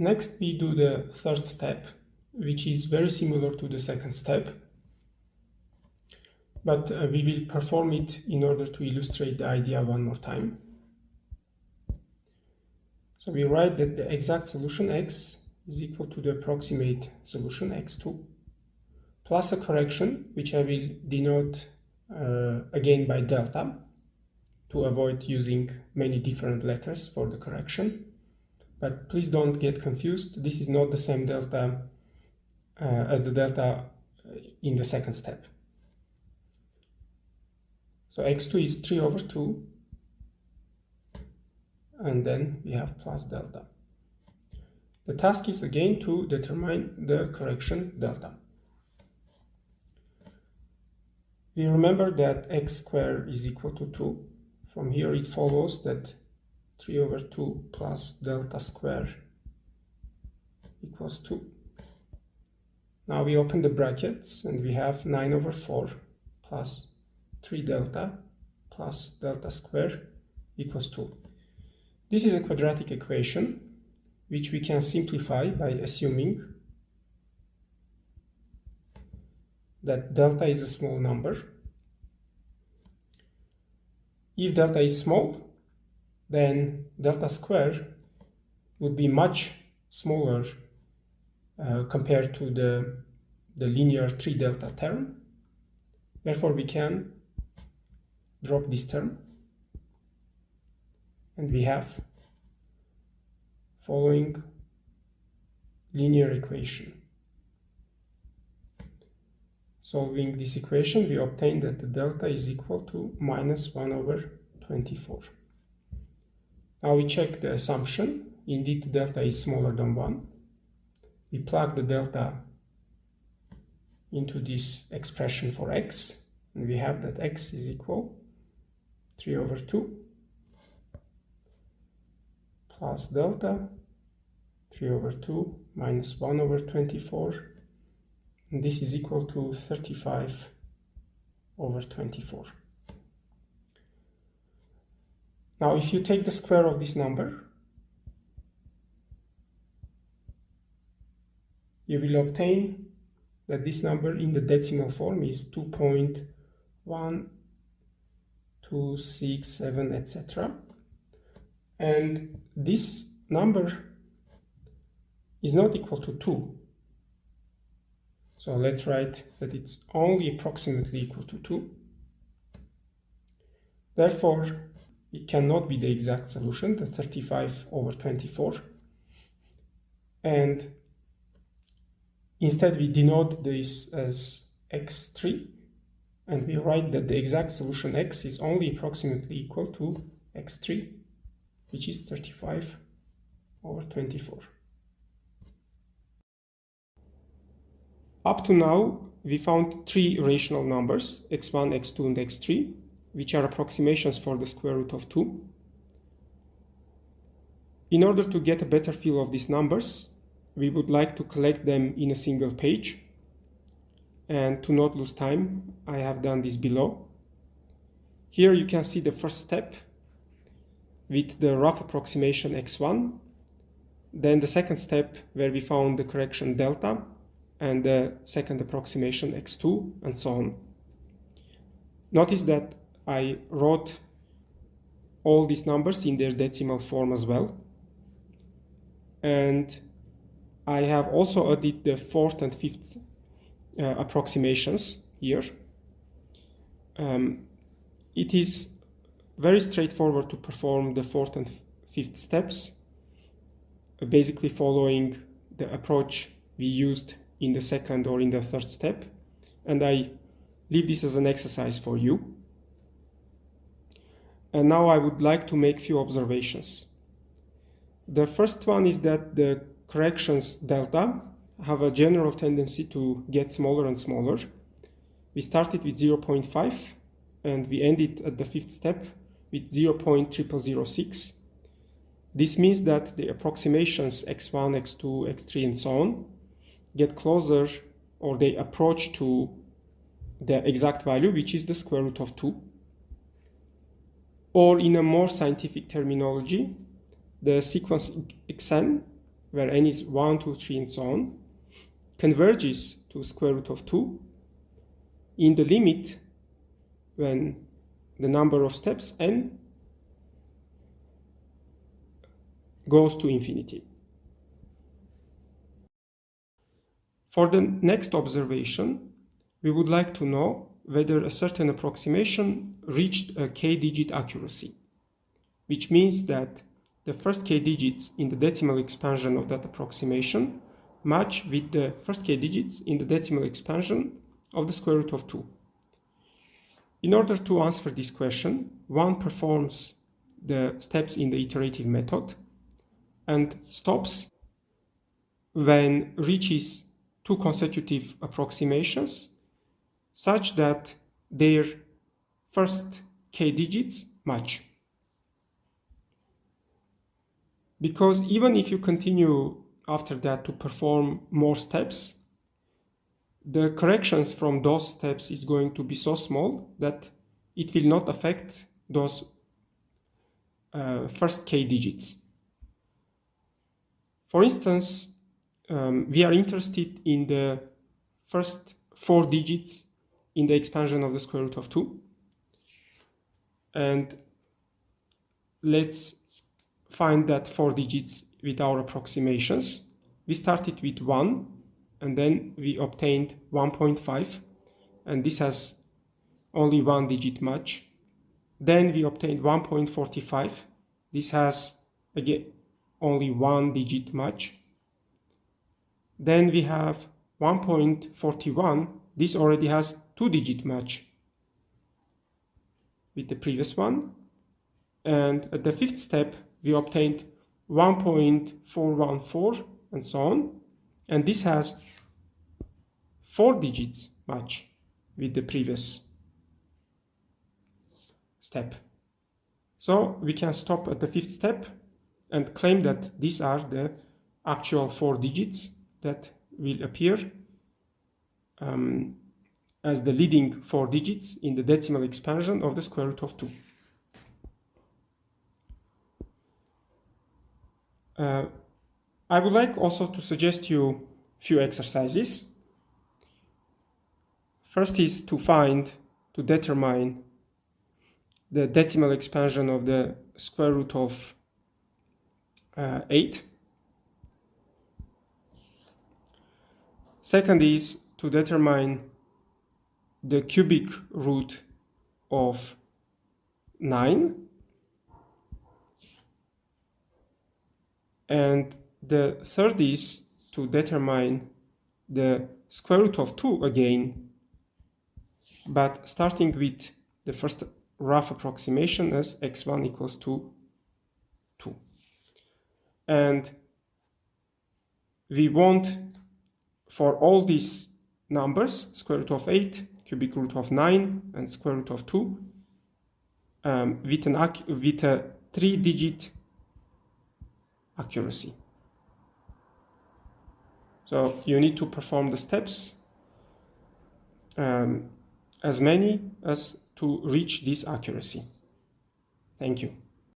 Next, we do the third step, which is very similar to the second step, but we will perform it in order to illustrate the idea one more time. So we write that the exact solution x is equal to the approximate solution x2 plus a correction, which I will denote again by delta to avoid using many different letters for the correction. But please don't get confused. This is not the same delta as the delta in the second step. So x2 is 3 over 2, and then we have plus delta. The task is again to determine the correction delta. We remember that x squared is equal to 2. From here it follows that 3 over 2 plus delta square equals 2. Now we open the brackets and we have 9 over 4 plus 3 delta plus delta square equals 2. This is a quadratic equation which we can simplify by assuming that delta is a small number. If delta is small, then delta square would be much smaller compared to the linear 3 delta term. Therefore, we can drop this term, and we have following linear equation. Solving this equation, we obtain that the delta is equal to minus 1 over 24. Now we check the assumption. Indeed, the delta is smaller than 1. We plug the delta into this expression for x, and we have that x is equal 3 over 2 plus delta 3 over 2 minus 1 over 24, and this is equal to 35 over 24. Now if you take the square of this number, you will obtain that this number in the decimal form is 2.1267, etc. And this number is not equal to 2. So let's write that it's only approximately equal to 2. Therefore, it cannot be the exact solution, the 35 over 24. And instead, we denote this as x3, and we write that the exact solution x is only approximately equal to x3, which is 35 over 24. Up to now, we found 3 rational numbers, x1, x2, and x3, which are approximations for the square root of 2. In order to get a better feel of these numbers, we would like to collect them in a single page. And to not lose time, I have done this below. Here you can see the first step with the rough approximation x1, then the second step where we found the correction delta, and the second approximation x2, and so on. Notice that I wrote all these numbers in their decimal form as well. And I have also added the fourth and fifth approximations here. It is very straightforward to perform the fourth and fifth steps, basically following the approach we used in the second or in the third step, and I leave this as an exercise for you. And now I would like to make few observations. The first one is that the corrections delta have a general tendency to get smaller and smaller. We started with 0.5 and we ended at the fifth step with 0.0006. This means that the approximations x1, x2, x3, and so on get closer, or they approach to the exact value, which is the square root of 2. Or in a more scientific terminology, the sequence xn where n is 1, 2, 3, and so on, converges to square root of 2 in the limit when the number of steps n goes to infinity. For the next observation, we would like to know whether a certain approximation reached a k-digit accuracy, which means that the first k digits in the decimal expansion of that approximation match with the first k digits in the decimal expansion of the square root of 2. In order to answer this question, one performs the steps in the iterative method and stops when reaches two consecutive approximations such that their first k digits match. Because even if you continue after that to perform more steps, the corrections from those steps is going to be so small that it will not affect those first k digits. For instance, we are interested in the first 4 digits in the expansion of the square root of 2. And let's find that 4 digits with our approximations. We started with 1, and then we obtained 1.5, and this has only 1 digit match. Then we obtained 1.45. This has, again, only 1 digit match. Then we have 1.41. This already has 2 digit match with the previous one. And at the 5th step, we obtained 1.414 and so on. And this has 4 digits match with the previous step. So we can stop at the 5th step and claim that these are the actual 4 digits that will appear as the leading 4 digits in the decimal expansion of the square root of 2. I would like also to suggest you a few exercises. First is to determine the decimal expansion of the square root of 8. Second is to determine the cubic root of 9. And the third is to determine the square root of 2 again, but starting with the first rough approximation as x1 equals to 2. And we want for all these numbers, square root of 8, cubic root of 9, and square root of 2, with a 3-digit accuracy. So you need to perform the steps as many as to reach this accuracy. Thank you.